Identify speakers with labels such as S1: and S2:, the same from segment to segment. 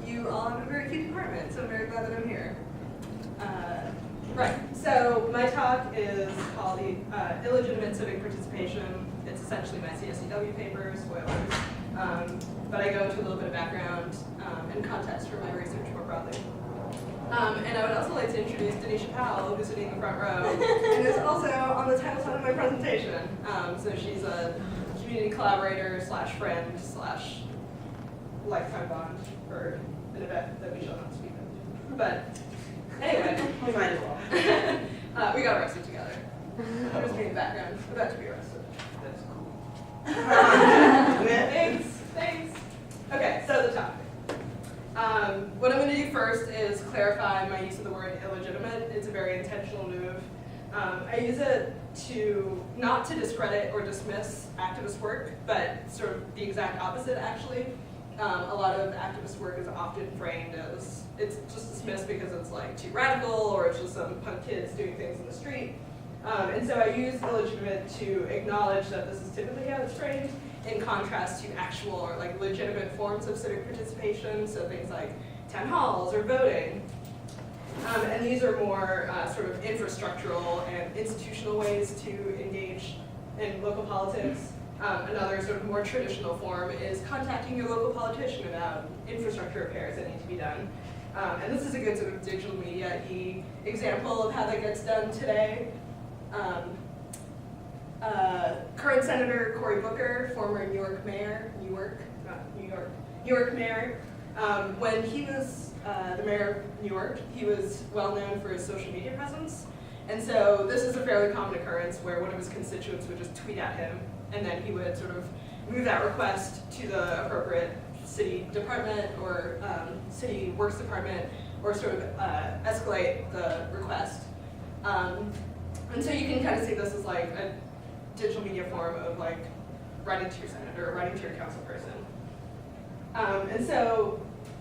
S1: you all have a very cute department, so I'm very glad that I'm here. Right, so my talk is called Illegitimate Civic Participation. It's essentially my CSCW paper, spoilers. But I go into a little bit of background and context for my research more broadly. And I would also like to introduce Denisha Powell, who's sitting in the front row, and is also on the title slide of my presentation. So she's a community collaborator / friend / lifetime bond for an event that we shall not speak of. But anyway,
S2: We might as well.
S1: we got arrested together. There's me in the background, about to be arrested.
S2: That's cool.
S1: Thanks. Okay, so the topic. What I'm going to do first is clarify my use of the word illegitimate. It's a very intentional move. I use it not to discredit or dismiss activist work, but sort of the exact opposite, actually. A lot of activist work is often framed as it's just dismissed because it's like too radical or it's just some punk kids doing things in the street. And so I use illegitimate to acknowledge that this is typically how it's framed, in contrast to actual or like legitimate forms of civic participation, so things like town halls or voting. And these are more sort of infrastructural and institutional ways to engage in local politics. Another sort of more traditional form is contacting your local politician about infrastructure repairs that need to be done. And this is a good sort of digital media-y example of how that gets done today. Current Senator Cory Booker, former New York mayor, when he was the mayor of New York, he was well known for his social media presence. And so this is a fairly common occurrence where one of his constituents would just tweet at him, and then he would sort of move that request to the appropriate city department or city works department, or sort of escalate the request. And so you can kind of see this as like a digital media form of like writing to your senator or writing to your council person. And so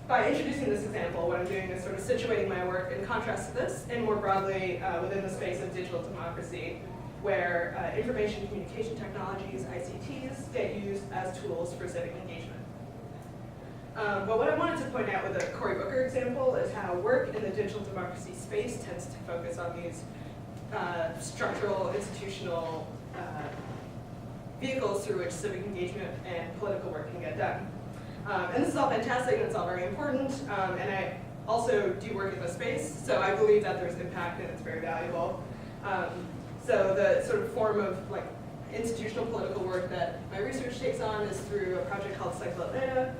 S1: by introducing this example, what I'm doing is sort of situating my work in contrast to this, and more broadly within the space of digital democracy, where information communication technologies, ICTs, get used as tools for civic engagement. But what I wanted to point out with the Cory Booker example is how work in the digital democracy space tends to focus on these structural, institutional vehicles through which civic engagement and political work can get done. And this is all fantastic and it's all very important, and I also do work in this space, so I believe that there's impact and it's very valuable. So the sort of form of like institutional political work that my research takes on is through a project called Atlanta,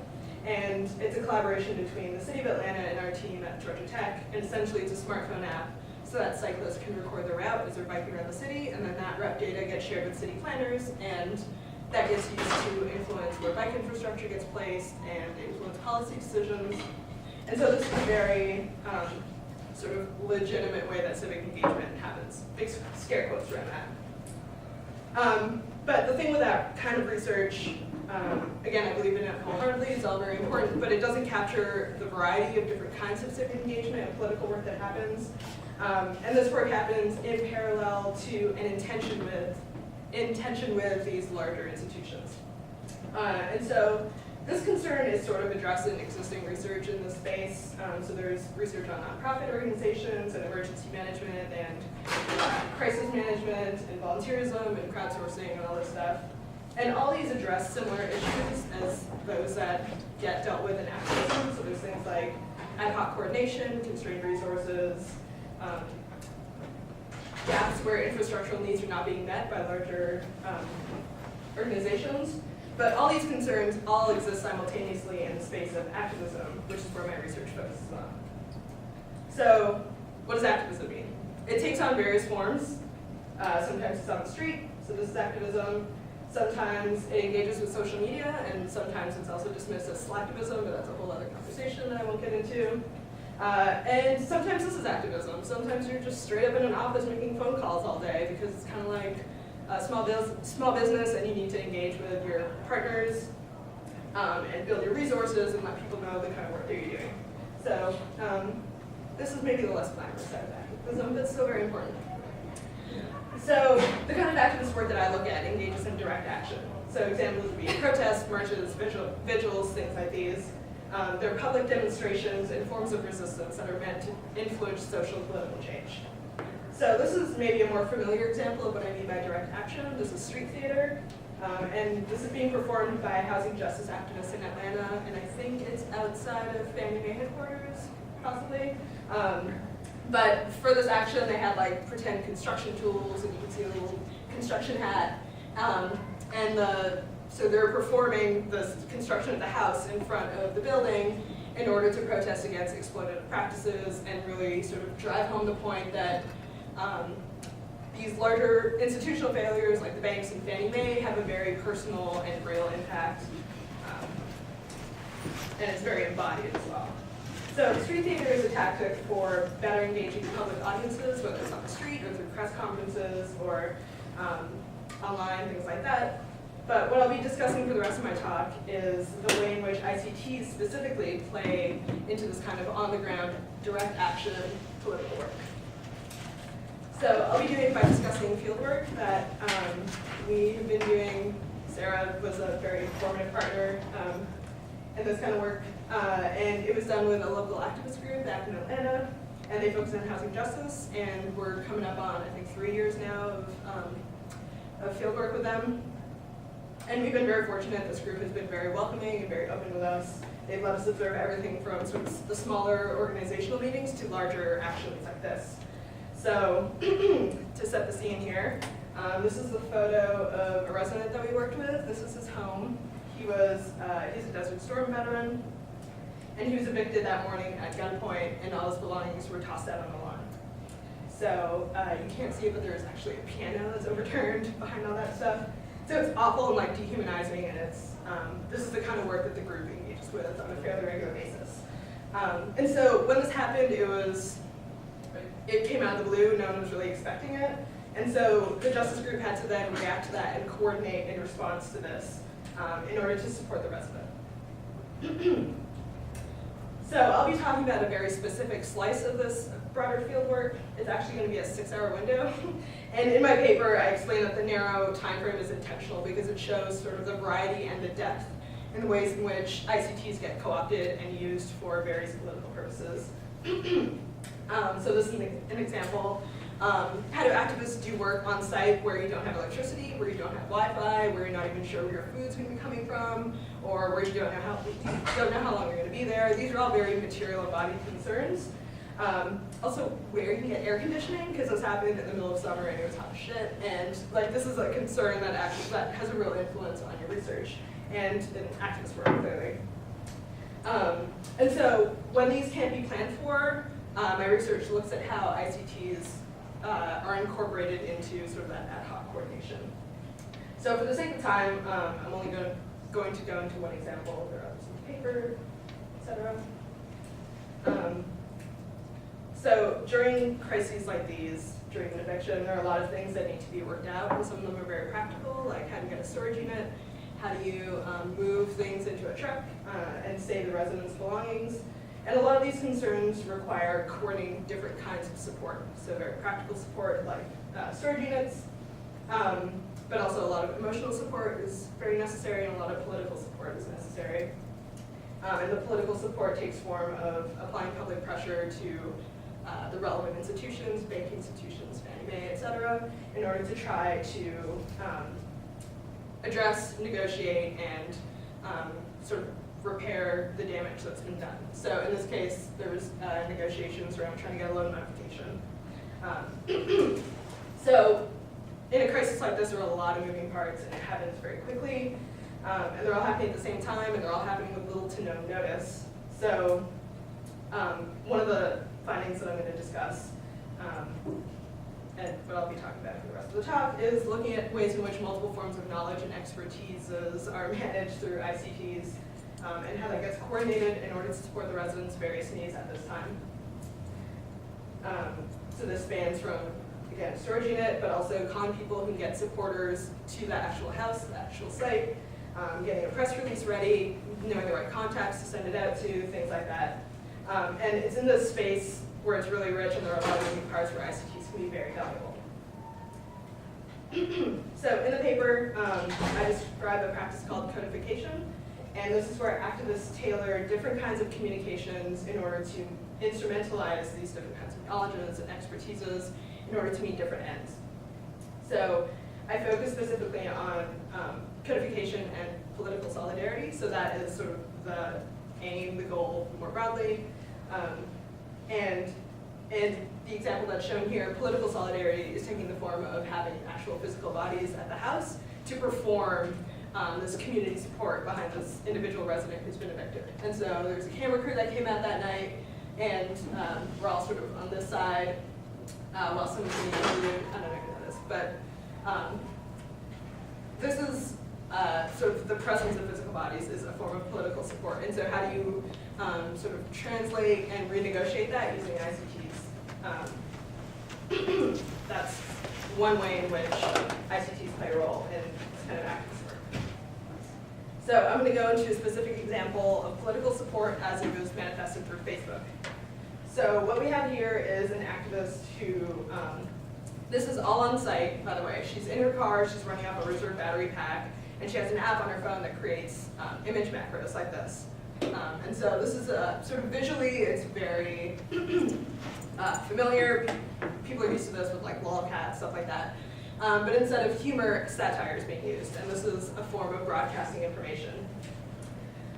S1: and it's a collaboration between the city of Atlanta and our team at Georgia Tech, and essentially it's a smartphone app so that cyclists can record their route as they're biking around the city, and then that route data gets shared with city planners, and that gets used to influence where bike infrastructure gets placed and influence policy decisions. And so this is a very sort of legitimate way that civic engagement happens. Big scare quotes around that. But the thing with that kind of research, again, I believe in it wholeheartedly, it's all very important, but it doesn't capture the variety of different kinds of civic engagement and political work that happens. And this work happens in parallel to an intention with these larger institutions. And so this concern is sort of addressed in existing research in this space. So there's research on nonprofit organizations and emergency management and crisis management and volunteerism and crowdsourcing and all this stuff. And all these address similar issues as those that get dealt with in activism. So there's things like ad hoc coordination, constrained resources, gaps where infrastructural needs are not being met by larger organizations. But all these concerns all exist simultaneously in the space of activism, which is where my research focuses on. So what does activism mean? It takes on various forms. Sometimes it's on the street, so this is activism. Sometimes it engages with social media, and sometimes it's also dismissed as slacktivism, but that's a whole other conversation that I won't get into. And sometimes this is activism. Sometimes you're just straight up in an office making phone calls all day because it's kind of like a small business and you need to engage with your partners and build your resources and let people know the kind of work that you're doing. So this is maybe the less glamorous side of activism, but still very important. So the kind of activist work that I look at engages in direct action. So examples would be protests, marches, vigils, things like these. They're public demonstrations and forms of resistance that are meant to influence social and political change. So this is maybe a more familiar example of what I mean by direct action. This is street theater, and this is being performed by housing justice activists in Atlanta, and I think it's outside of Fannie Mae headquarters, possibly. But for this action, they had like pretend construction tools, and you can see a little construction hat. So they're performing this construction of the house in front of the building in order to protest against exploitative practices and really sort of drive home the point that these larger institutional failures like the banks and Fannie Mae have a very personal and real impact, and it's very embodied as well. So street theater is a tactic for better engaging public audiences, whether it's on the street or through press conferences or online, things like that. But what I'll be discussing for the rest of my talk is the way in which ICTs specifically play into this kind of on-the-ground, direct action political work. So I'll be doing it by discussing field work that we have been doing. Sarah was a very informative partner in this kind of work. And it was done with a local activist group back in Atlanta, and they focus on housing justice, and we're coming up on, I think, 3 years now of field work with them. And we've been very fortunate. This group has been very welcoming and very open with us. They've let us observe everything from sort of the smaller organizational meetings to larger actions like this. So to set the scene here, this is the photo of a resident that we worked with. This is his home. He's a Desert Storm veteran, and he was evicted that morning at gunpoint, and all his belongings were tossed out on the lawn. So you can't see it, but there's actually a piano that's overturned behind all that stuff. So it's awful and like dehumanizing, and this is the kind of work that the group engages with on a fairly regular basis. And so when this happened, it came out of the blue. No one was really expecting it, and so the justice group had to then react to that and coordinate in response to this in order to support the resident. So I'll be talking about a very specific slice of this broader field work. It's actually going to be a 6-hour window. And in my paper, I explain that the narrow time frame is intentional because it shows sort of the variety and the depth in the ways in which ICTs get co-opted and used for various political purposes. So this is an example. How do activists do work on site where you don't have electricity, where you don't have Wi-Fi, where you're not even sure where your food's going to be coming from, or where you don't know how long you're going to be there? These are all very material embodied concerns. Also, where you can get air conditioning, because this happened in the middle of summer and it was hot as shit. And like this is a concern that has a real influence on your research and in activist work, clearly. And so when these can't be planned for, my research looks at how ICTs are incorporated into sort of that ad hoc coordination. So for the sake of time, I'm only going to go into one example. There are others in the paper, etc. So during crises like these, during an eviction, there are a lot of things that need to be worked out, and some of them are very practical, like how to get a storage unit, how do you move things into a truck and save the residents' belongings. And a lot of these concerns require coordinating different kinds of support. So very practical support like storage units, but also a lot of emotional support is very necessary, and a lot of political support is necessary. And the political support takes form of applying public pressure to the relevant institutions, banking institutions, Fannie Mae, et cetera, in order to try to address, negotiate, and sort of repair the damage that's been done. So in this case, there was negotiations around trying to get a loan modification. So in a crisis like this, there are a lot of moving parts, and it happens very quickly. And they're all happening at the same time, and they're all happening with little to no notice. So one of the findings that I'm going to discuss, and what I'll be talking about for the rest of the talk, is looking at ways in which multiple forms of knowledge and expertises are managed through ICTs, and how that gets coordinated in order to support the residents' various needs at this time. So this spans from, again, storage unit, but also calling people who can get supporters to the actual house, the actual site, getting a press release ready, knowing the right contacts to send it out to, things like that. And it's in this space where it's really rich, and there are a lot of moving parts where ICTs can be very valuable. So in the paper, I describe a practice called codification. And this is where activists tailor different kinds of communications in order to instrumentalize these different kinds of knowledges and expertises in order to meet different ends. So I focus specifically on codification and political solidarity. So that is sort of the aim, the goal more broadly. And the example that's shown here, political solidarity is taking the form of having actual physical bodies at the house to perform this community support behind this individual resident who's been evicted. And so there's a camera crew that came out that night, and we're all sort of on this side while someone's being interviewed. I don't know who that is, but this is sort of the presence of physical bodies is a form of political support. And so how do you sort of translate and renegotiate that using ICTs? That's one way in which ICTs play a role in this kind of activist work. So I'm going to go into a specific example of political support as it was manifested through Facebook. So what we have here is an activist who, this is all on site, by the way. She's in her car, she's running off a reserve battery pack, and she has an app on her phone that creates image macros like this. And so this is sort of visually, it's very familiar. People are used to this with like lolcats, stuff like that. But instead of humor, satire is being used, and this is a form of broadcasting information.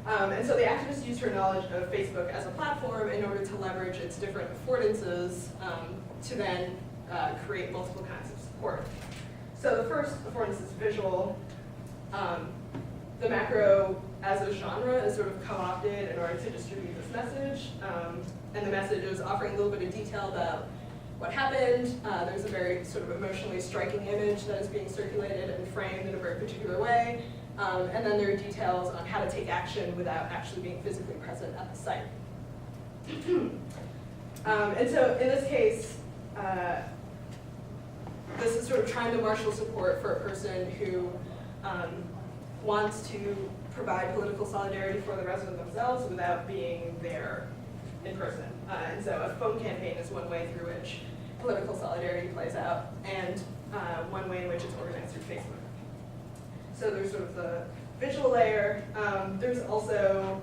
S1: And so the activists used her knowledge of Facebook as a platform in order to leverage its different affordances to then create multiple kinds of support. So the first affordance is visual. The macro as a genre is sort of co-opted in order to distribute this message. And the message is offering a little bit of detail about what happened. There's a very sort of emotionally striking image that is being circulated and framed in a very particular way. And then there are details on how to take action without actually being physically present at the site. And so in this case, this is sort of trying to marshal support for a person who wants to provide political solidarity for the resident themselves without being there in person. And so a phone campaign is one way through which political solidarity plays out, and one way in which it's organized through Facebook. So there's sort of the visual layer. There's also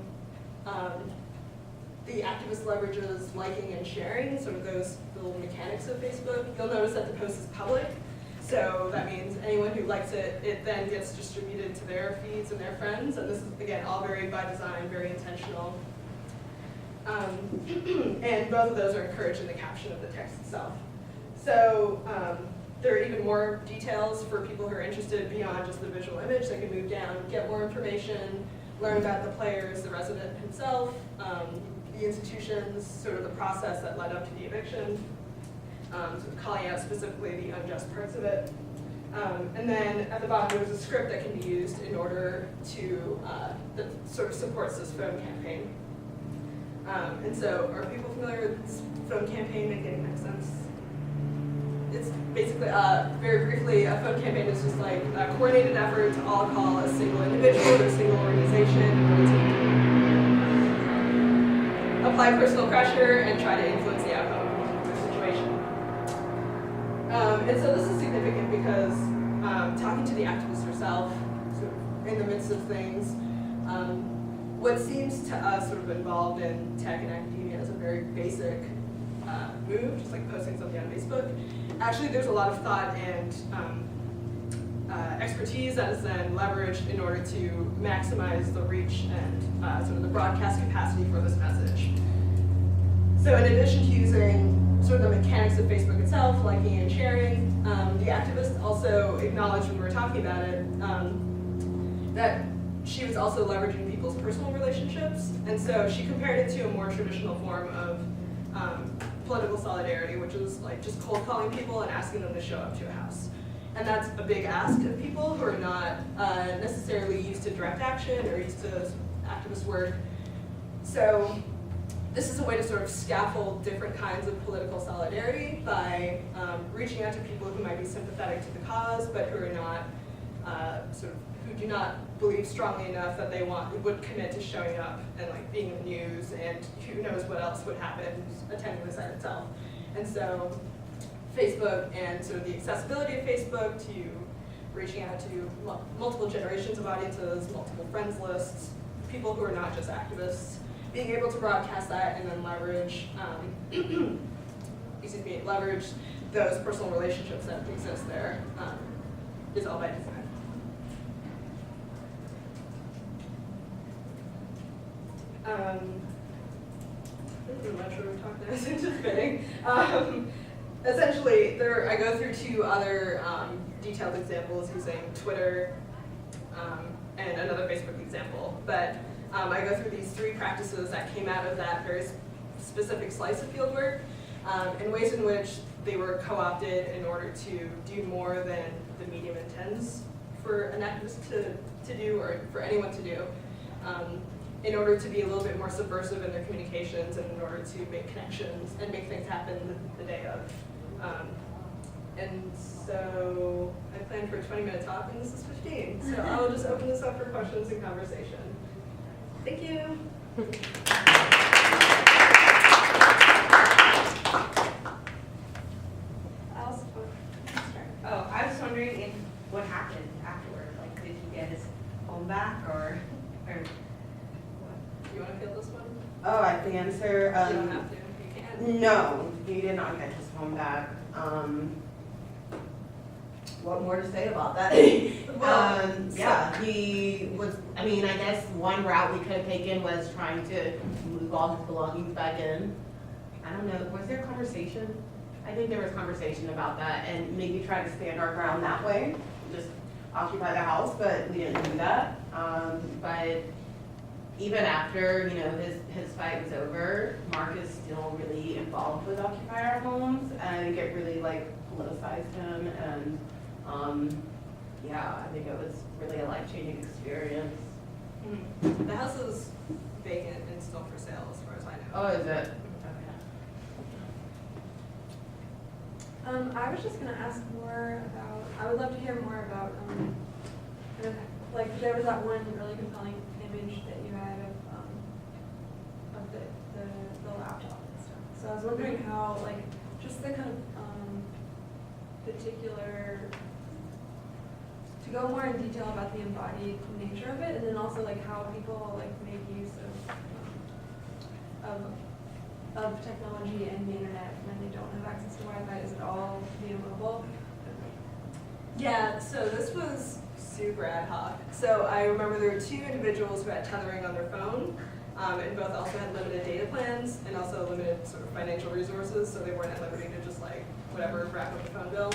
S1: the activist leverages liking and sharing, sort of those little mechanics of Facebook. You'll notice that the post is public. So that means anyone who likes it, it then gets distributed to their feeds and their friends. And this is, again, all very by design, very intentional. And both of those are encouraged in the caption of the text itself. So there are even more details for people who are interested beyond just the visual image. They can move down, get more information, learn about the players, the resident himself, the institutions, sort of the process that led up to the eviction, sort of calling out specifically the unjust parts of it. And then at the bottom, there's a script that can be used in order to, that sort of supports this phone campaign. And so are people familiar with this phone campaign? Make any kind of sense? It's basically, very briefly, a phone campaign is just like a coordinated effort to all call a single individual or a single organization in order to apply personal pressure and try to influence the outcome of the situation. And so this is significant because talking to the activist herself, sort of in the midst of things, what seems to us sort of involved in tech and academia is a very basic move, just like posting something on Facebook. Actually, there's a lot of thought and expertise that is then leveraged in order to maximize the reach and sort of the broadcast capacity for this message. So in addition to using sort of the mechanics of Facebook itself, liking and sharing, the activist also acknowledged when we were talking about it that she was also leveraging people's personal relationships. And so she compared it to a more traditional form of political solidarity, which is like just cold calling people and asking them to show up to a house. And that's a big ask of people who are not necessarily used to direct action or used to activist work. So this is a way to sort of scaffold different kinds of political solidarity by reaching out to people who might be sympathetic to the cause, but who are not who do not believe strongly enough that they would commit to showing up and like being in the news, and who knows what else would happen attending the site itself. And so Facebook and sort of the accessibility of Facebook to reaching out to multiple generations of audiences, multiple friends lists, people who are not just activists, being able to broadcast that and then leverage, leverage those personal relationships that exist there is all by design. I'm not sure we've talked this, just kidding. Essentially, I go through two other detailed examples using Twitter and another Facebook example. But I go through these three practices that came out of that very specific slice of fieldwork in ways in which they were co-opted in order to do more than the medium intends for an activist to do or for anyone to do. In order to be a little bit more subversive in their communications and in order to make connections and make things happen the day of. And so I planned for a 20-minute talk, and this is 15. So I'll just open this up for questions and conversation. Thank you.
S3: Oh, I was wondering what happened afterward. Like, did he get his home back, or
S1: Do you want to field this one?
S4: Oh, I have the answer.
S1: You don't have to. You can.
S4: No, he did not get his phone back. What more to say about that? Yeah, he was, I mean, I guess one route we could have taken was trying to move all his belongings back in. I don't know, was there a conversation? I think there was conversation about that, and maybe try to stand our ground that way, just occupy the house, but we didn't do that. But even after, you know, his fight was over, Mark is still really involved with Occupy Our Homes, and I think it really like politicized him, and yeah, I think it was really a life-changing experience.
S1: Mm-hmm. The house is vacant and still for sale, as far as I know.
S4: Oh, is it?
S5: I was just going to ask more about, I would love to hear more about, kind of, like, there was that one really compelling image that you had of the laptop and stuff. So I was wondering how, like, just the kind of particular, to go more in detail about the embodied nature of it, and then also, like, how people, like, make use of technology and the internet when they don't have access to Wi-Fi. Is it all via mobile?
S1: Yeah, so this was super ad hoc. So I remember there were two individuals who had tethering on their phone, and both also had limited data plans and also limited sort of financial resources, so they weren't at liberty to just like, whatever, rack up the phone bill.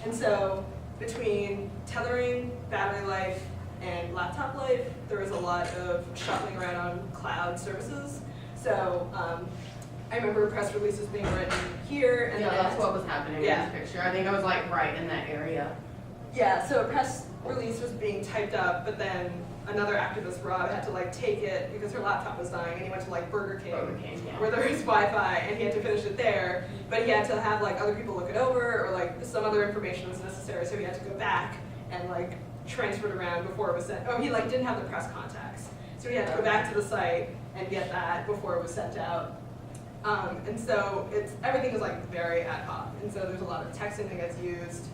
S1: And so between tethering, battery life, and laptop life, there was a lot of shuffling around on cloud services. So I remember press releases being written here, and
S4: Yeah,
S1: then
S4: that's what was happening in this picture. I think I was like right in that area.
S1: yeah, so a press release was being typed up, but then another activist, Rob, had to like take it because her laptop was dying, and he went to like Burger King
S4: Yeah.
S1: where there was Wi-Fi, and he had to finish it there. But he had to have like other people look it over, or like some other information was necessary, so he had to go back and like transfer it around before it was sent. Oh, he like didn't have the press contacts, so he had to go back to the site and get that before it was sent out. And so everything is like very ad hoc, and so there's a lot of texting that gets used.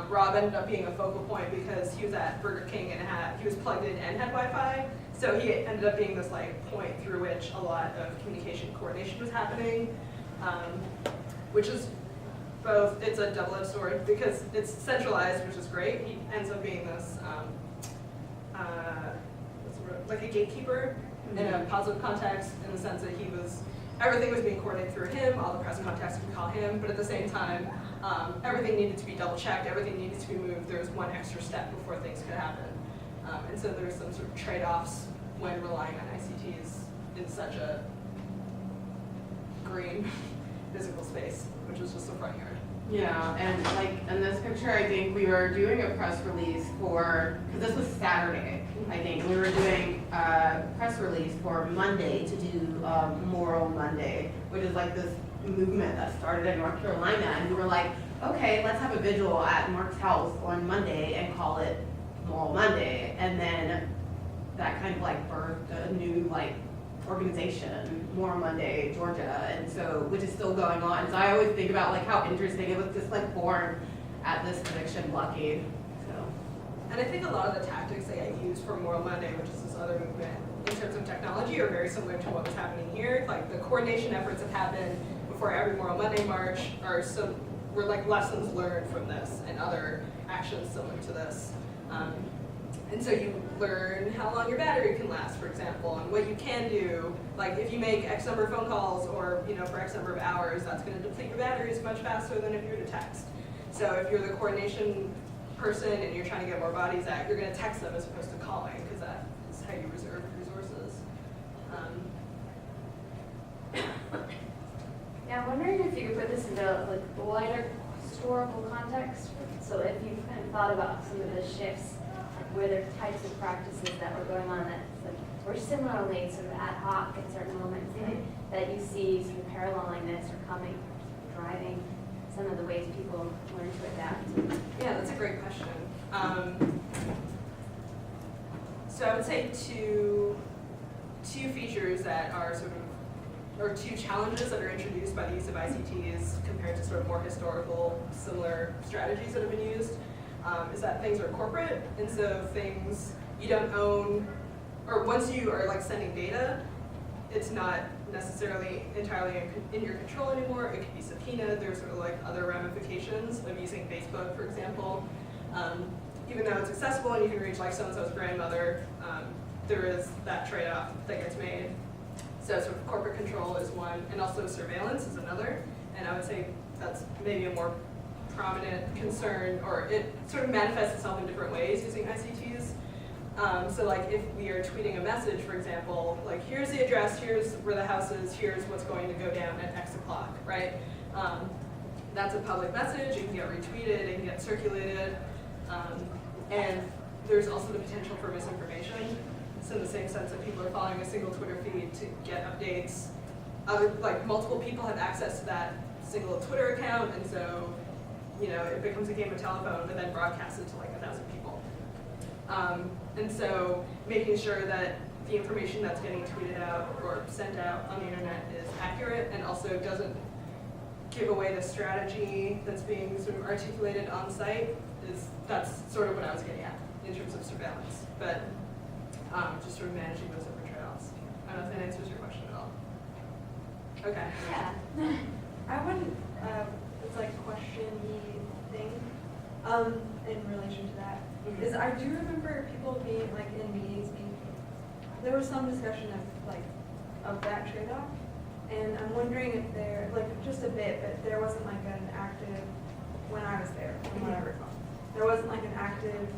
S1: Rob ended up being a focal point because he was at Burger King and he was plugged in and had Wi-Fi, so he ended up being this like point through which a lot of communication coordination was happening, which is both, it's a double-edged sword because it's centralized, which is great. He ends up being this what's the word? Like a gatekeeper in a positive context, in the sense that everything was being coordinated through him, all the press contacts could call him, but at the same time, everything needed to be double-checked, everything needed to be moved, there was one extra step before things could happen. And so there's some sort of trade-offs when relying on ICTs in such a green physical space, which was just the front yard.
S4: Yeah, and like in this picture, I think we were doing a press release because this was Saturday, I think. We were doing a press release for Monday to do Moral Monday, which is like this movement that started in North Carolina. And we were like, okay, let's have a vigil at Mark's house on Monday and call it Moral Monday. And then that kind of like birthed a new like organization, Moral Monday, Georgia, and so, which is still going on. So I always think about like how interesting it was just like born at this eviction blockade. So.
S1: And I think a lot of the tactics they get used for Moral Monday, which is this other movement, in terms of technology are very similar to what was happening here. Like the coordination efforts that happened before every Moral Monday March were like lessons learned from this and other actions similar to this. And so you learn how long your battery can last, for example, and what you can do. Like if you make X number of phone calls or for X number of hours, that's going to deplete your batteries much faster than if you were to text. So if you're the coordination person and you're trying to get more bodies out, you're going to text them as opposed to calling, because that is how you reserve resources.
S6: Yeah, I'm wondering if you could put this into like a wider historical context. So if you've kind of thought about some of the shifts, like where there are types of practices that were going on that like, were similarly sort of ad hoc at certain moments, that you see sort of paralleling this or driving some of the ways people learn to adapt.
S1: Yeah, that's a great question. So I would say two features that are or two challenges that are introduced by the use of ICTs compared to sort of more historical, similar strategies that have been used, is that things are corporate, and so things you don't own, or once you are like sending data, it's not necessarily entirely in your control anymore. It can be subpoenaed. There's sort of like other ramifications of using Facebook, for example. Even though it's accessible and you can reach like so-and-so's grandmother, there is that trade-off that gets made. So sort of corporate control is one, and also surveillance is another. And I would say that's maybe a more prominent concern, or it sort of manifests itself in different ways using ICTs. So like if we are tweeting a message, for example, like here's the address, here's where the house is, here's what's going to go down at X o'clock, right? That's a public message, it can get retweeted, it can get circulated, and there's also the potential for misinformation. So in the same sense that people are following a single Twitter feed to get updates, multiple people have access to that single Twitter account, and so it becomes a game of telephone, but then broadcasted to like 1,000 people. And so making sure that the information that's getting tweeted out or sent out on the internet is accurate and also doesn't give away the strategy that's being sort of articulated on site, that's sort of what I was getting at in terms of surveillance. But just sort of managing those different trade-offs. I don't know if that answers your question at all. Okay.
S6: Yeah.
S5: I wouldn't, it's like question-y thing, in relation to that, is I do remember people being, like, in meetings there was some discussion of that trade-off, and I'm wondering if there, like, just a bit, but there wasn't, like, an active, when I was there, from what I recall, there wasn't, like, an active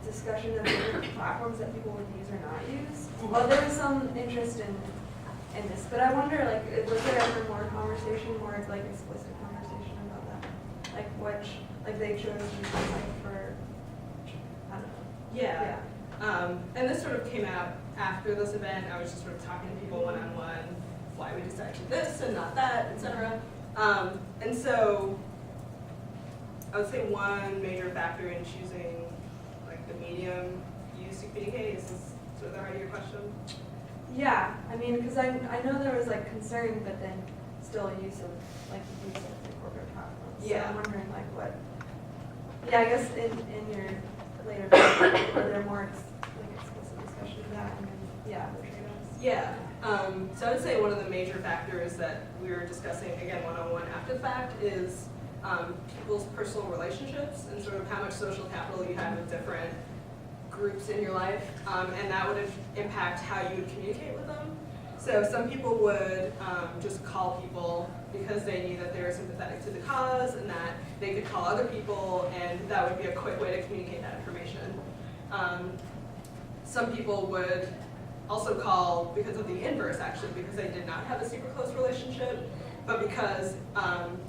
S5: discussion of different platforms that people would use or not use. Well, there was some interest in this, but I wonder, like, was there ever more conversation, more like explicit conversation about that? Like which, like they chose to use like for, I don't know.
S1: Yeah. And this sort of came out after this event. I was just sort of talking to people one-on-one, why we decided to do this and not that, etc. And so I would say one major factor in choosing like the medium used to communicate is this sort of the heart of your question.
S5: Yeah, I mean, because I know there was like concern, but then still use of the corporate platforms.
S1: Yeah.
S5: So I'm wondering like what. Yeah, I guess in your later book, were there more explicit discussion of that, and then the trade-offs.
S1: Yeah. So I would say one of the major factors that we were discussing again one-on-one after the fact is people's personal relationships and sort of how much social capital you have with different groups in your life, and that would impact how you would communicate with them. So some people would just call people because they knew that they were sympathetic to the cause and that they could call other people, and that would be a quick way to communicate that information. Some people would also call because of the inverse, actually, because they did not have a super close relationship, but because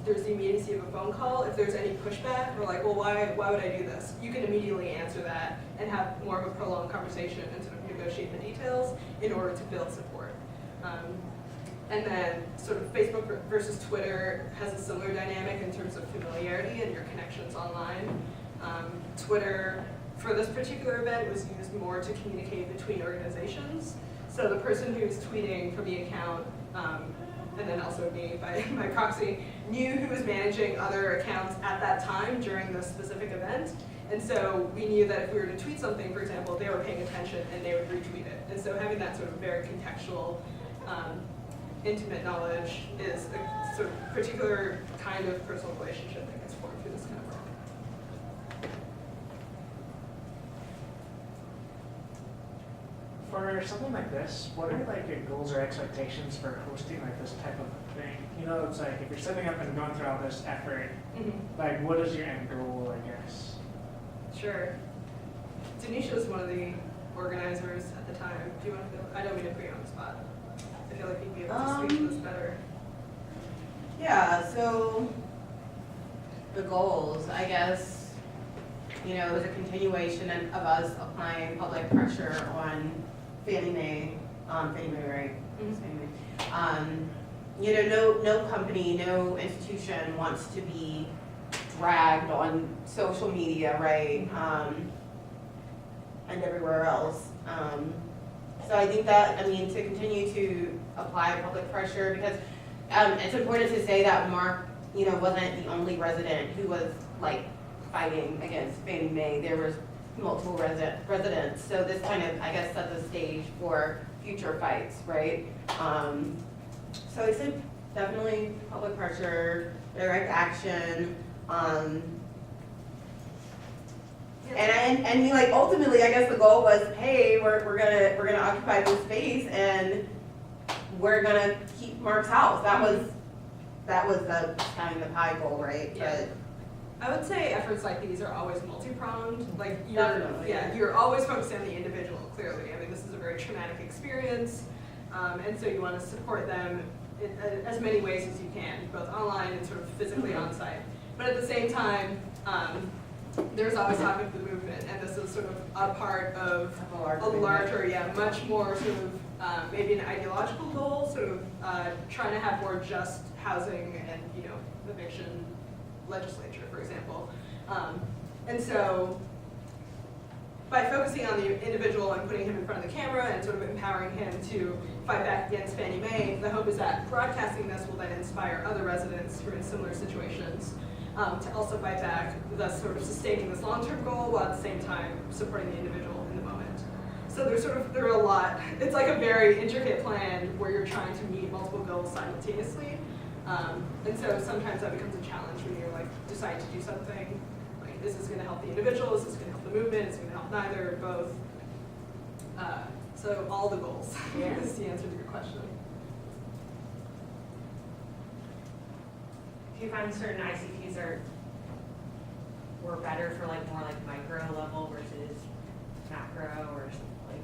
S1: there's the immediacy of a phone call. If there's any pushback, or like, well, why would I do this? You can immediately answer that and have more of a prolonged conversation and sort of negotiate the details in order to build support. And then sort of Facebook versus Twitter has a similar dynamic in terms of familiarity and your connections online. Twitter, for this particular event, was used more to communicate between organizations. So the person who's tweeting from the account, and then also me by proxy, knew who was managing other accounts at that time during this specific event, And so we knew that if we were to tweet something, for example, they were paying attention and they would retweet it. And so having that sort of very contextual, intimate knowledge is a sort of particular kind of personal relationship that gets formed through this kind of work.
S7: For something like this, what are like your goals or expectations for hosting like this type of thing? You know, it's like if you're setting up and going through all this effort, like what is your end goal, I guess?
S1: Sure. Denisha was one of the organizers at the time. Do you want to, I don't mean to put you on the spot. I feel like you'd be able to speak to this better.
S4: Yeah, so the goals, I guess, you know, is a continuation of us applying public pressure on Fannie Mae, right? Fannie Mae. You know, no company, no institution wants to be dragged on social media, right? And everywhere else. So I think that, I mean, to continue to apply public pressure, because it's important to say that Mark, you know, wasn't the only resident who was like fighting against Fannie Mae. There was multiple residents. So this kind of, I guess, sets the stage for future fights, right? So I said definitely public pressure, direct action, and like ultimately, I guess the goal was, hey, we're gonna occupy this space and we're gonna keep Mark's house. That was the kind of the pie goal, right?
S1: Yeah. I would say efforts like these are always multi-pronged. Like
S4: Definitely.
S1: you're always focused on the individual, clearly. I mean, this is a very traumatic experience, and so you want to support them in as many ways as you can, both online and sort of physically on site. But at the same time, there's always talk of the movement, and this is sort of a part of a larger, much more sort of maybe an ideological goal, sort of trying to have more just housing and, you know, eviction legislature, for example. And so by focusing on the individual and putting him in front of the camera and sort of empowering him to fight back against Fannie Mae, the hope is that broadcasting this will then inspire other residents who are in similar situations to also fight back, thus sort of sustaining this long-term goal while at the same time supporting the individual in the moment. So there are a lot, it's like a very intricate plan where you're trying to meet multiple goals simultaneously. And so sometimes that becomes a challenge when you're like deciding to do something, like is this gonna help the individual, is this gonna help the movement, is it gonna help neither, or both? So all the goals is the answer to your question.
S3: Do you find certain ICTs were better for like more like micro level versus macro, or like,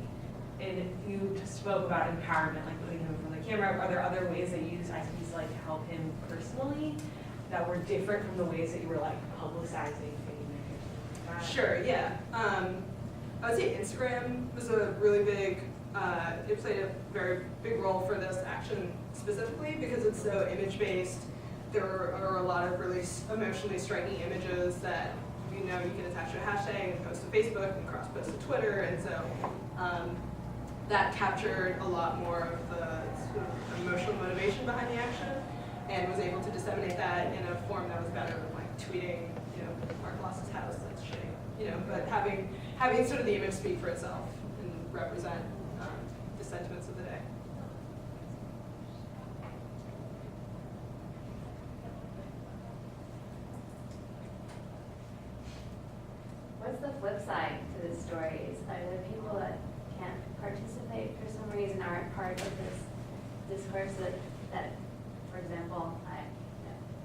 S3: and you just spoke about empowerment, like putting him in front of the camera. Are there other ways that you use ICTs to like help him personally that were different from the ways that you were like publicizing things?
S1: Sure, yeah. I would say Instagram was a really big, it played a very big role for this action specifically because it's so image-based. There are a lot of really emotionally striking images that, you know, you can attach to a hashtag and post to Facebook and cross-post to Twitter, and so that captured a lot more of the sort of emotional motivation behind the action and was able to disseminate that in a form that was better than like tweeting, you know, Mark lost his house, that's shitty, you know, but having sort of the image speak for itself and represent the sentiments of the day.
S6: What's the flip side to this story? Are there people that can't participate for some reason, aren't part of this discourse that for example, I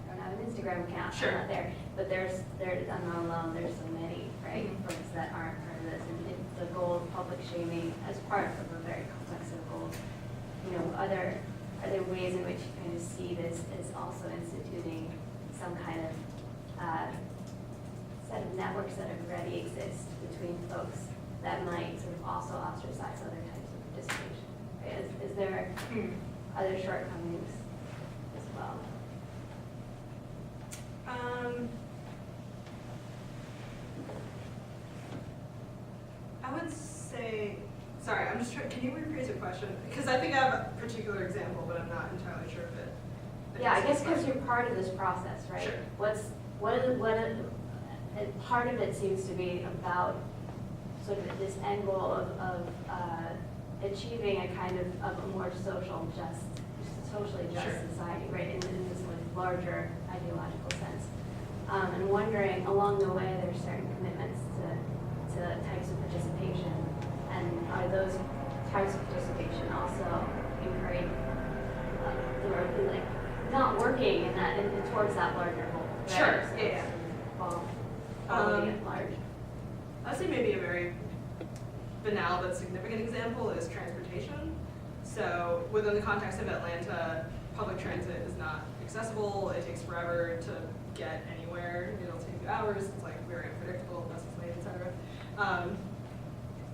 S6: don't have an Instagram account,
S1: Sure.
S6: I'm not there, but I'm not alone, there's so many, right, folks that aren't part of this, and the goal of public shaming as part of a very complex of goals. You know, are there ways in which you kind of see this as also instituting some kind of set of networks that already exist between folks that might sort of also ostracize other types of participation? Right? Is there other shortcomings as well?
S1: I would say, sorry, I'm just trying, can you rephrase your question? Because I think I have a particular example, but I'm not entirely sure if it.
S6: Yeah, I guess because you're part of this process, right?
S1: Sure.
S6: What and part of it seems to be about sort of this end goal of achieving a kind of a more socially just
S1: Sure.
S6: society, right, in this like larger ideological sense. And wondering, along the way, there's certain commitments to types of participation, and are those types of participation also encouraged, or like not working in that towards that larger goal? Right?
S1: Sure,
S6: So
S1: yeah.
S6: Following at large.
S1: I'd say maybe a very banal but significant example is transportation. So within the context of Atlanta, public transit is not accessible. It takes forever to get anywhere. It'll take you hours. It's like very unpredictable, buses late, etc.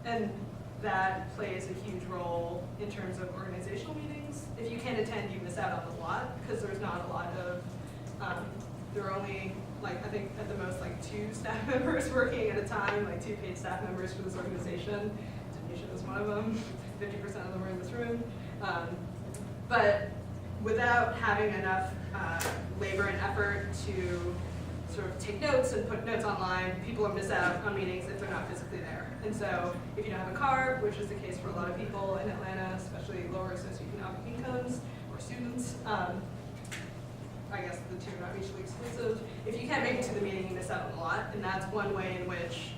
S1: And that plays a huge role in terms of organizational meetings. If you can't attend, you miss out on a lot because there's not a lot of, there are only like, I think at the most like 2 staff members working at a time, like 2 paid staff members for this organization. Tanisha is one of them. 50% of them are in this room. But without having enough labor and effort to sort of take notes and put notes online, people miss out on meetings if they're not physically there. And so if you don't have a car, which is the case for a lot of people in Atlanta, especially lower socioeconomic incomes or students, I guess the two are not mutually exclusive. If you can't make it to the meeting, you miss out on a lot. And that's one way in which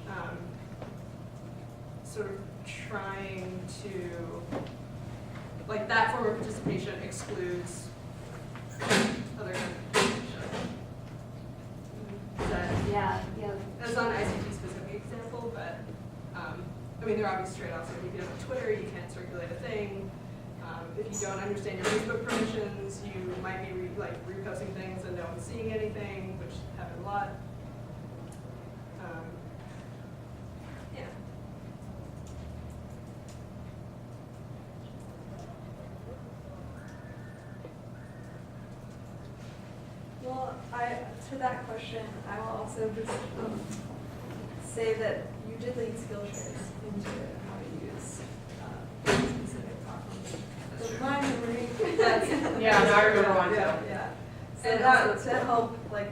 S1: sort of trying to, like that form of participation excludes other kinds of participation.
S6: Yeah.
S1: That's not an ICT specific example, but I mean, there are obvious trade-offs. Like if you don't have Twitter, you can't circulate a thing. If you don't understand your Facebook permissions, you might be reposting things and no one's seeing anything, which happens a lot. Yeah.
S5: Well, to that question, I will also just say that you did lead Skillshare into how to use specific platforms. So my memory, that's
S4: Yeah, no, I remember one too.
S5: Yeah. So
S1: And
S5: that
S1: also
S5: to help like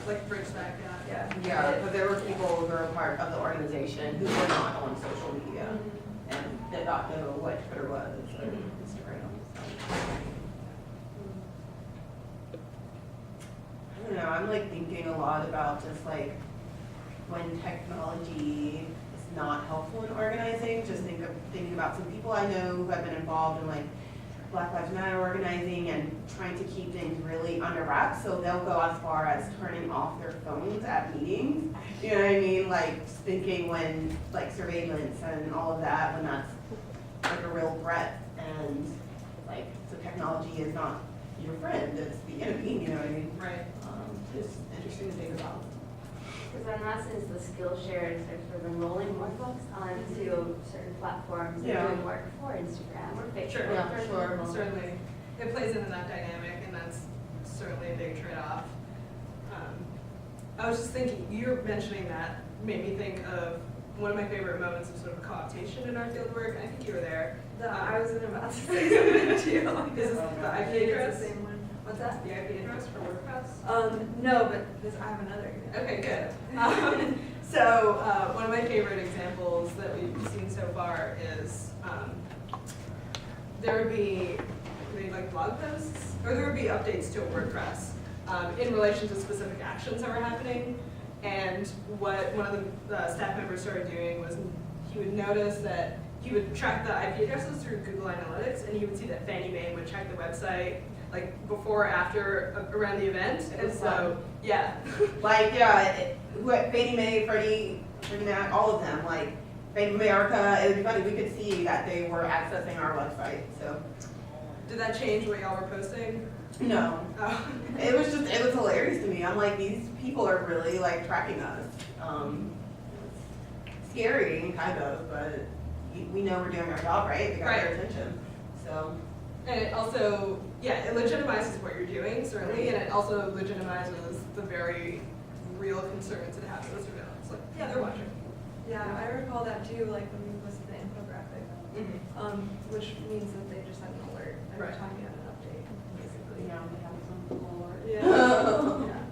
S1: like bridge back, yeah.
S4: Yeah, but there were people who were part of the organization who were not on social media
S5: Mm-hmm.
S4: and did not know what Twitter was or Instagram. I don't know, I'm like thinking a lot about just like when technology is not helpful in organizing, just thinking about some people I know who have been involved in like Black Lives Matter organizing and trying to keep things really under wraps, so they'll go as far as turning off their phones at meetings. You know what I mean? Like just thinking when like surveillance and all of that, when that's like a real threat, and like so technology is not your friend, it's the enemy. You know what I mean?
S1: Right.
S4: Just interesting to think about.
S6: Because in that sense, the Skillshare is sort of enrolling more folks onto certain platforms and
S4: Yeah.
S6: doing work for Instagram or Facebook.
S1: Sure,
S4: Yeah,
S6: for
S4: sure.
S6: example.
S1: Certainly. It plays into that dynamic, and that's certainly a big trade-off. I was just thinking, you're mentioning that made me think of one of my favorite moments of sort of co-optation in our fieldwork. I think you were there.
S5: I was about to say something too.
S1: Is this the IP
S5: It's
S1: address?
S5: the same one. What's that?
S1: The IP address for WordPress?
S5: No, but I have another.
S1: Okay, good. So one of my favorite examples that we've seen so far is there would be maybe like blog posts, or there would be updates to a WordPress in relation to specific actions that were happening. And what one of the staff members started doing was he would notice that he would track the IP addresses through Google Analytics, and he would see that Fannie Mae would check the website like before or after around the event. And so, yeah.
S4: Like, yeah, Fannie Mae, Freddie Mac, all of them, like Bank of America, it would be funny, we could see that they were accessing our website, so.
S1: Did that change what y'all were posting?
S4: No,
S1: Oh.
S4: it was hilarious to me. I'm like, these people are really like tracking us. Scary, kind of, but we know we're doing our job, right? We got their
S1: Right.
S4: attention, so.
S1: And it also, yeah, it legitimizes what you're doing, certainly, and it also legitimizes the very real concerns that have with surveillance. Like, yeah, they're watching.
S5: Yeah, I recall that too, like when we posted the infographic, which means that they just had an alert every
S1: Right.
S5: time you had an update, basically.
S4: Yeah, we have some more.
S5: Yeah. Yeah.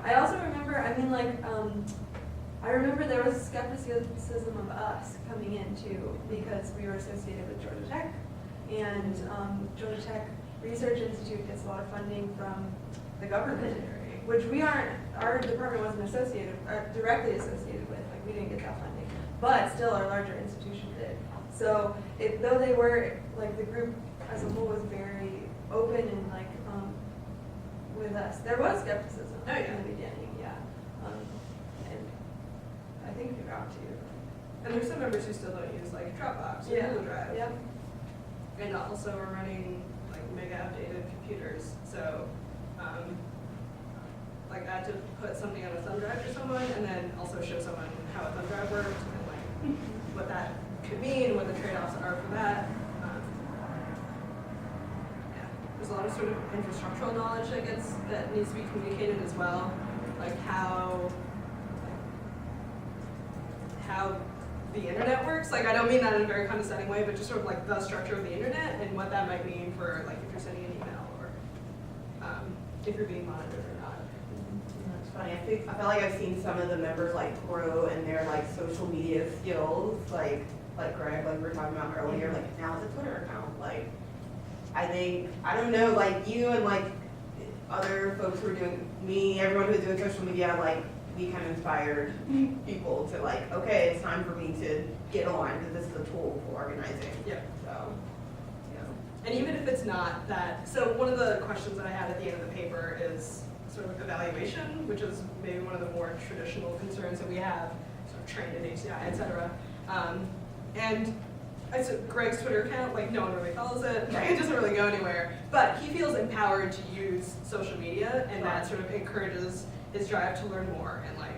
S5: I also remember, I mean, skepticism of us coming in too, because we were associated with Georgia Tech, and Georgia Tech Research Institute gets a lot of funding from the government, which we aren't, our department wasn't associated, or directly associated with, like we didn't get that funding, but still our larger institution did. So though they were, like the group as a whole was very open and like, with us, there was skepticism
S1: Oh, yeah.
S5: in the beginning, yeah. And I think you're out to.
S1: And there's some members who still don't use like Dropbox or
S5: Yeah.
S1: Google Drive.
S5: Yep.
S1: And also we're running like mega outdated computers, so like I had to put something on a thumb drive for someone and then also show someone how a thumb drive worked and like what that could mean, what the trade-offs are for that. Yeah, there's a lot of sort of infrastructural knowledge that needs to be communicated as well, like how the internet works. Like I don't mean that in a very condescending way, but just sort of like the structure of the internet and what that might mean for like if you're sending an email or if you're being monitored or not.
S4: That's funny. I feel like I've seen some of the members like grow in their like social media skills, like Greg, like we were talking about earlier, like now it's a Twitter account. Like I think, I don't know, like you and like other folks who are doing, everyone who's doing social media, like we kind of inspired people to like, okay, it's time for me to get on because this is a tool for organizing.
S1: Yeah.
S4: So, yeah.
S1: And even if it's not that, so one of the questions that I had at the end of the paper is sort of evaluation, which is maybe one of the more traditional concerns that we have, sort of trained in HCI, et cetera. And I said Greg's Twitter account, like no one really follows it, it doesn't really go anywhere, but he feels empowered to use social media and that sort of encourages his drive to learn more and like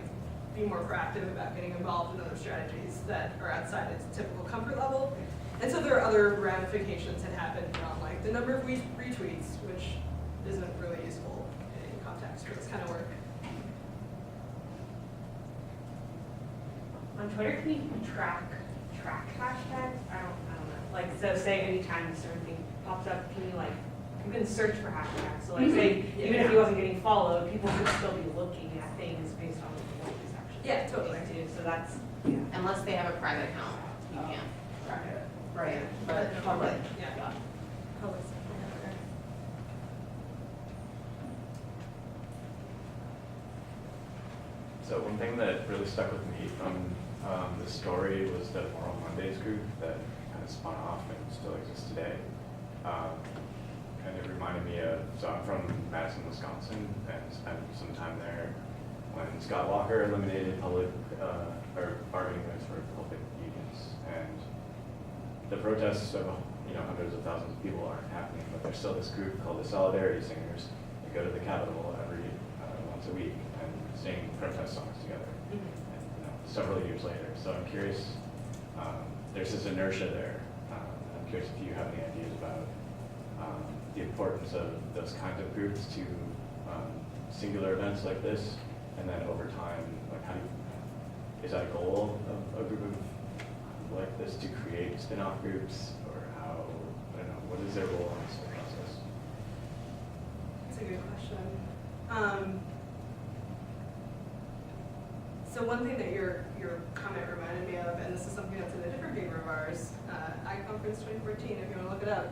S1: be more proactive about getting involved in other strategies that are outside its typical comfort level. And so there are other ramifications that happen from like the number of retweets, which isn't really useful in any context for this kind of work.
S3: On Twitter, can you track hashtags? I don't know. Like, so say anytime a certain thing pops up, can you like, you can search for hashtags. So like say, even if he wasn't getting followed, people could still be looking at things based on what he's actually
S1: Yeah, totally.
S3: doing. So that's,
S4: Unless they have a private account, you can't track it. Right.
S1: But
S4: But public.
S1: Yeah. Public.
S8: So one thing that really stuck with me from the story was the Moral Mondays group that kind of spun off and still exists today. And it reminded me of, so I'm from Madison, Wisconsin, and spent some time there when Scott Walker eliminated public, or bargaining rights for public unions. And the protests of hundreds of thousands of people aren't happening, but there's still this group called the Solidarity Singers that go to the Capitol every once a week and sing protest songs together. And, several years later. So I'm curious, there's this inertia there. I'm curious if you have any ideas about the importance of those kinds of groups to singular events like this, and then over time, like is that a goal of a group of like this to create spin-off groups, or how, I don't know, what is their role in this process?
S1: That's a good question. So one thing that your comment reminded me of, and this is something that's in a different paper of ours, iConference 2014, if you want to look it up,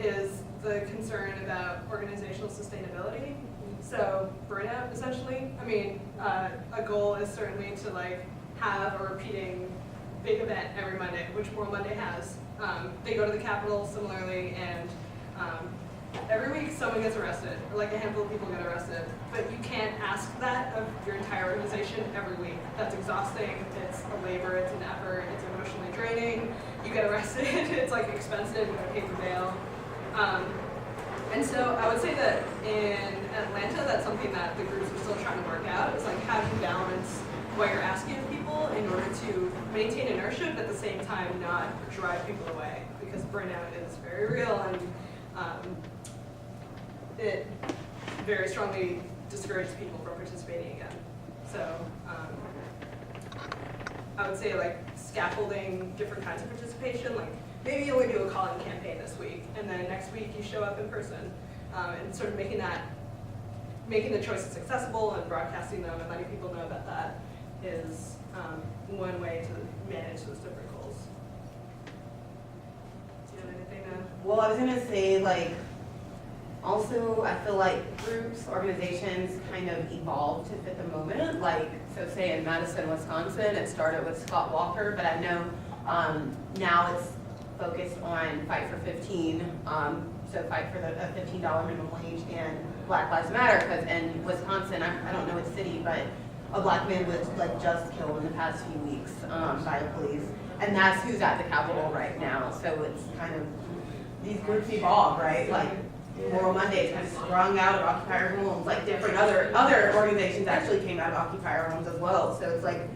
S1: is the concern about organizational sustainability. So burnout, essentially. I mean, a goal is certainly to like have a repeating big event every Monday, which Moral Monday has. They go to the Capitol similarly, and every week someone gets arrested, or like a handful of people get arrested, but you can't ask that of your entire organization every week. That's exhausting, it's a labor, it's an effort, it's emotionally draining, you get arrested, it's like expensive, you gotta pay for bail. And so I would say that in Atlanta, that's something that the groups are still trying to work out, is like how do you balance what you're asking of people in order to maintain inertia, but at the same time not drive people away, because burnout is very real, and it very strongly discourages people from participating again. So I would say like scaffolding different kinds of participation, like maybe you only do a call-in campaign this week, and then next week you show up in person, and sort of making the choices accessible and broadcasting them and letting people know about that. is one way to manage those different goals. Do you have anything to?
S4: Well, I was gonna say, like, also, I feel like groups, organizations kind of evolve to fit the moment. Like, so say in Madison, Wisconsin, it started with Scott Walker, but I know now it's focused on Fight for 15, so fight for the $15 minimum wage and Black Lives Matter, because in Wisconsin, I don't know which city, but a black man was like just killed in the past few weeks by the police, and that's who's at the Capitol right now. So it's kind of, these groups evolve, right? Like Moral Mondays kind of sprung out of occupier homes, like different other organizations actually came out of occupier homes as well. So it's like,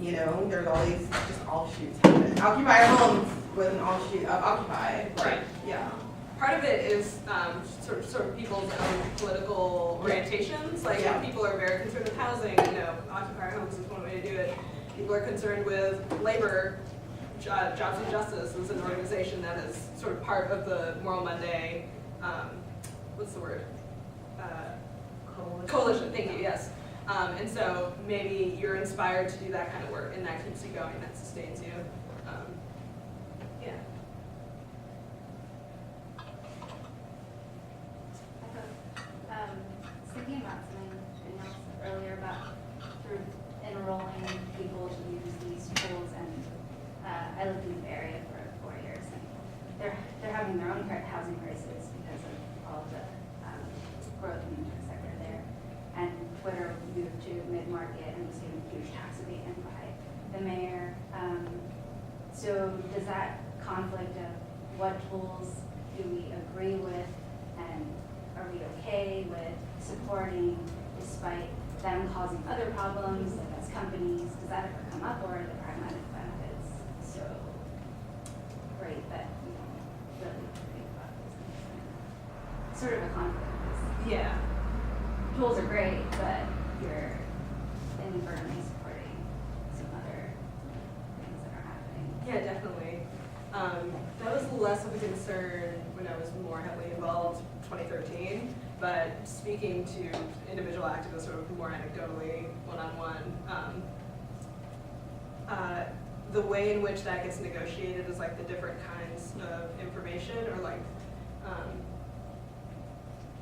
S4: you know, there's all these just offshoots happen. Occupier homes was an offshoot of Occupy,
S1: Right.
S4: Yeah.
S1: Part of it is sort of people's own political orientations. Like
S4: Yeah.
S1: people are very concerned with housing. You know, occupier homes is one way to do it. People are concerned with labor. Jobs and Justice is an organization that is sort of part of the Moral Monday. What's the word? Coalition. Thank you. Yes. And so maybe you're inspired to do that kind of work, and that keeps you going. That sustains you. Yeah.
S6: Thinking about something else earlier about sort of enrolling people to use these tools, and I lived in the Bay Area for 4 years, and they're having their own housing crisis because of all the growth in the sector there. And Twitter moved to mid-market and was given huge tax abatement by the mayor. So does that conflict of what tools do we agree with, and are we okay with supporting despite them causing other problems, like as companies? Does that ever come up, or are the pragmatic benefits so great that we don't really think about these things? Sort of a conflict.
S1: Yeah.
S6: Tools are great, but you're inadvertently supporting some other things that are happening.
S1: Yeah, definitely. That was less of a concern when I was more heavily involved 2013, but speaking to individual activists sort of more anecdotally, one-on-one, the way in which that gets negotiated is like the different kinds of information, or like,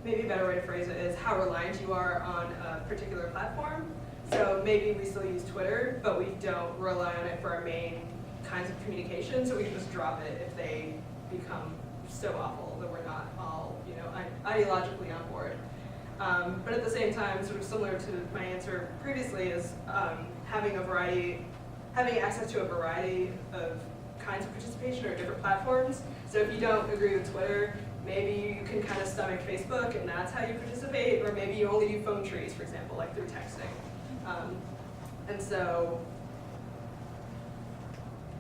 S1: maybe a better way to phrase it is how reliant you are on a particular platform. So maybe we still use Twitter, but we don't rely on it for our main kinds of communication, so we can just drop it if they become so awful that we're not all, you know, ideologically on board. But at the same time, sort of similar to my answer previously, is having access to a variety of kinds of participation or different platforms. So if you don't agree with Twitter, maybe you can kind of stomach Facebook, and that's how you participate, or maybe you only do phone trees, for example, like through texting. And so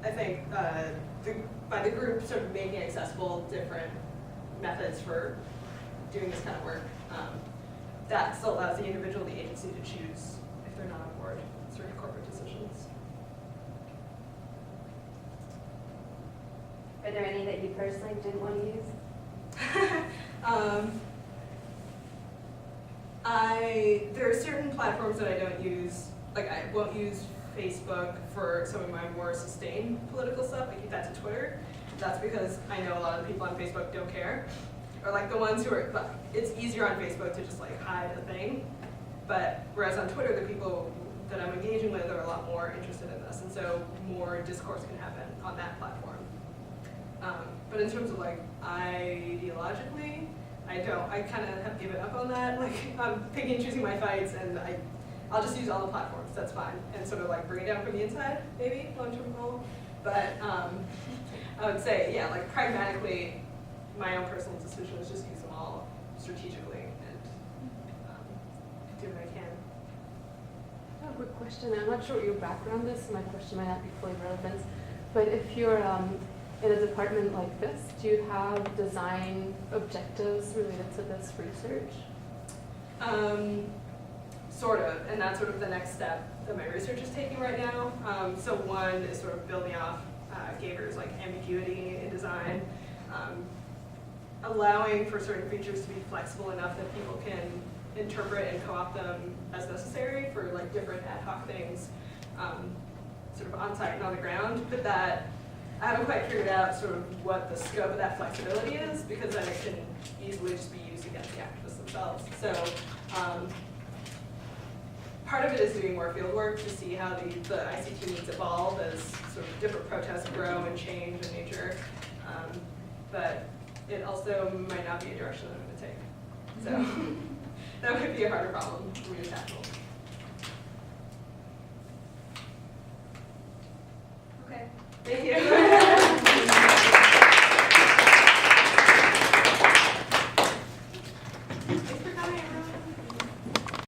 S1: I think by the group sort of making accessible different methods for doing this kind of work, that still allows the individual, the agency to choose if they're not on board certain corporate decisions.
S6: Are there any that you personally didn't want to use?
S1: There are certain platforms that I don't use. Like I won't use Facebook for some of my more sustained political stuff. I keep that to Twitter. That's because I know a lot of people on Facebook don't care. Or like the ones who are, it's easier on Facebook to just like hide a thing. But whereas on Twitter, the people that I'm engaging with are a lot more interested in this. And so more discourse can happen on that platform. But in terms of like ideologically, I kind of have given up on that. Like I'm picking and choosing my fights, and I'll just use all the platforms, that's fine. And sort of like bring it down from the inside, maybe, long-term goal. But I would say, yeah, like pragmatically, my own personal decision is just use them all strategically and do what I can.
S9: I have a quick question. I'm not sure what your background is, so my question might not be fully relevant. But if you're in a department like this, do you have design objectives related to this research?
S1: Sort of, and that's sort of the next step that my research is taking right now. So one is sort of building off Gaber's like ambiguity in design. allowing for certain features to be flexible enough that people can interpret and co-opt them as necessary for like different ad hoc things, sort of on site and on the ground, but that I haven't quite figured out sort of what the scope of that flexibility is, because then it can easily just be used against the activists themselves. So part of it is doing more field work to see how the ICT needs evolve as sort of different protests grow and change in nature. But it also might not be a direction that I'm going to take. So that would be a harder problem for me to tackle.
S5: Okay.
S1: Thank you.